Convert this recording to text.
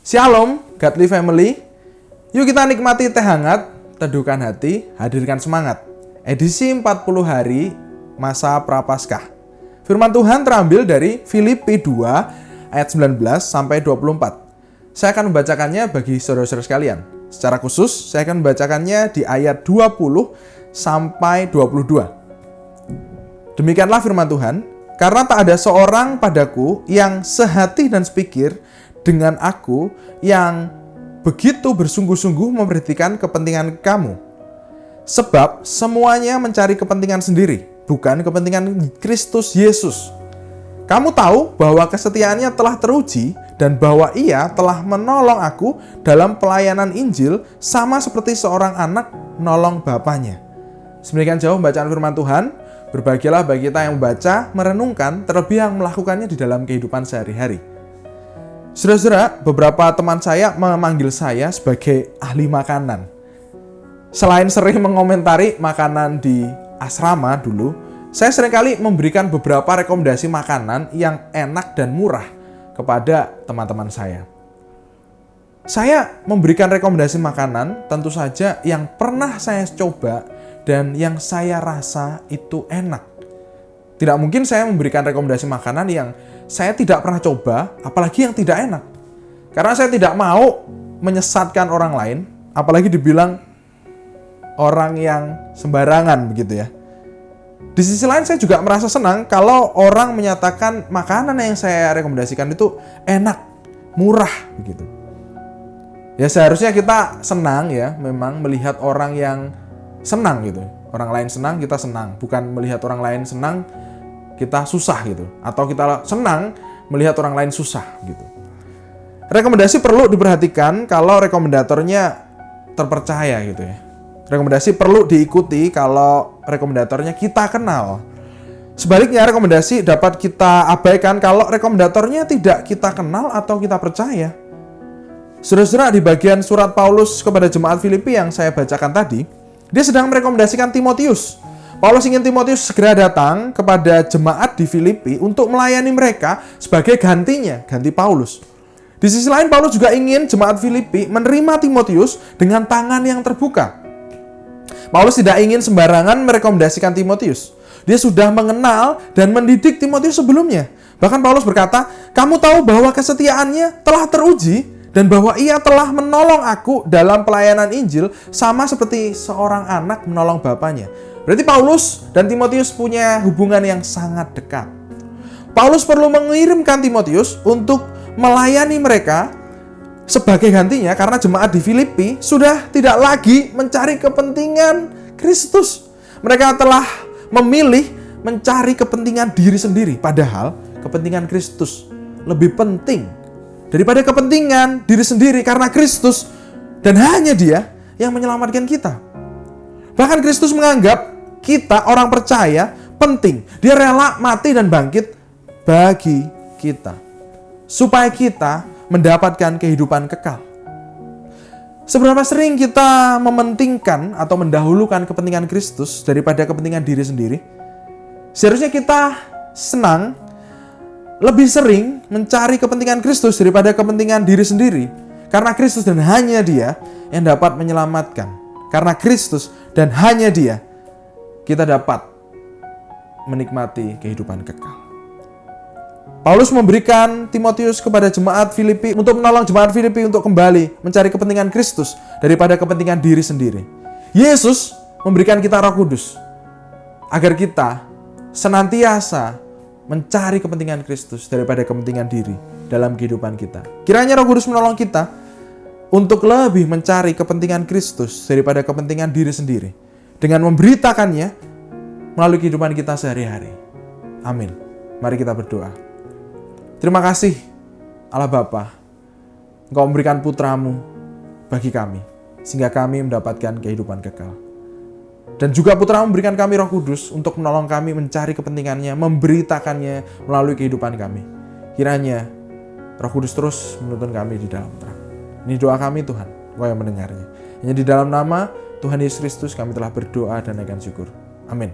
Shalom, Godly Family. Yuk kita nikmati teh hangat, teduhkan hati, hadirkan semangat. Edisi 40 hari masa Prapaskah. Firman Tuhan terambil dari Filipi 2 ayat 19 sampai 24. Saya akan membacakannya bagi saudara-saudara sekalian. Secara khusus, saya akan membacakannya di ayat 20 sampai 22. Demikianlah firman Tuhan, karena tak ada seorang padaku yang sehati dan sepikir dengan aku yang begitu bersungguh-sungguh memperhatikan kepentingan kamu. Sebab semuanya mencari kepentingan sendiri, bukan kepentingan Kristus Yesus. Kamu tahu bahwa kesetiaannya telah teruji dan bahwa ia telah menolong aku dalam pelayanan Injil sama seperti seorang anak menolong bapaknya. Sedemikian jauh bacaan firman Tuhan. Berbahagialah bagi kita yang membaca, merenungkan, terlebih yang melakukannya di dalam kehidupan sehari-hari. Saudara-saudara, beberapa teman saya memanggil saya sebagai ahli makanan. Selain sering mengomentari makanan di asrama dulu, saya seringkali memberikan beberapa rekomendasi makanan yang enak dan murah kepada teman-teman saya. Saya memberikan rekomendasi makanan tentu saja yang pernah saya coba dan yang saya rasa itu enak. Tidak mungkin saya memberikan rekomendasi makanan yang saya tidak pernah coba, apalagi yang tidak enak. Karena saya tidak mau menyesatkan orang lain, apalagi dibilang orang yang sembarangan begitu ya. Di sisi lain saya juga merasa senang kalau orang menyatakan makanan yang saya rekomendasikan itu enak, murah begitu. Ya seharusnya kita senang ya, memang melihat orang yang senang gitu. Orang lain senang, kita senang. Bukan melihat orang lain senang, kita susah gitu. Atau kita senang melihat orang lain susah gitu. Rekomendasi perlu diperhatikan kalau rekomendatornya terpercaya gitu ya. Rekomendasi perlu diikuti kalau rekomendatornya kita kenal. Sebaliknya rekomendasi dapat kita abaikan kalau rekomendatornya tidak kita kenal atau kita percaya. Saudara-saudara, di bagian surat Paulus kepada jemaat Filipi yang saya bacakan tadi, dia sedang merekomendasikan Timotius. Paulus ingin Timotius segera datang kepada jemaat di Filipi untuk melayani mereka sebagai gantinya, ganti Paulus. Di sisi lain, Paulus juga ingin jemaat Filipi menerima Timotius dengan tangan yang terbuka. Paulus tidak ingin sembarangan merekomendasikan Timotius. Dia sudah mengenal dan mendidik Timotius sebelumnya. Bahkan Paulus berkata, kamu tahu bahwa kesetiaannya telah teruji dan bahwa ia telah menolong aku dalam pelayanan Injil sama seperti seorang anak menolong bapaknya. Berarti Paulus dan Timotius punya hubungan yang sangat dekat. Paulus perlu mengirimkan Timotius untuk melayani mereka sebagai gantinya karena jemaat di Filipi sudah tidak lagi mencari kepentingan Kristus. Mereka telah memilih mencari kepentingan diri sendiri, padahal kepentingan Kristus lebih penting daripada kepentingan diri sendiri karena Kristus dan hanya Dia yang menyelamatkan kita. Bahkan Kristus menganggap kita orang percaya penting. Dia rela mati dan bangkit bagi kita supaya kita mendapatkan kehidupan kekal. Seberapa sering kita mementingkan atau mendahulukan kepentingan Kristus daripada kepentingan diri sendiri? Seharusnya kita senang lebih sering mencari kepentingan Kristus daripada kepentingan diri sendiri. Karena Kristus dan hanya Dia yang dapat menyelamatkan. Karena Kristus dan hanya Dia, kita dapat menikmati kehidupan kekal. Paulus memberikan Timotius kepada jemaat Filipi untuk menolong jemaat Filipi untuk kembali mencari kepentingan Kristus daripada kepentingan diri sendiri. Yesus memberikan kita Roh Kudus agar kita senantiasa mencari kepentingan Kristus daripada kepentingan diri dalam kehidupan kita. Kiranya Roh Kudus menolong kita untuk lebih mencari kepentingan Kristus daripada kepentingan diri sendiri dengan memberitakannya melalui kehidupan kita sehari-hari. Amin. Mari kita berdoa. Terima kasih Allah Bapa, Engkau memberikan putramu bagi kami sehingga kami mendapatkan kehidupan kekal. Dan juga putramu memberikan kami Roh Kudus untuk menolong kami mencari kepentingannya, memberitakannya melalui kehidupan kami. Kiranya Roh Kudus terus menuntun kami di dalam terang. Ini doa kami Tuhan, Engkau yang mendengarnya. Hanya di dalam nama Tuhan Yesus Kristus kami telah berdoa dan naikkan syukur. Amin.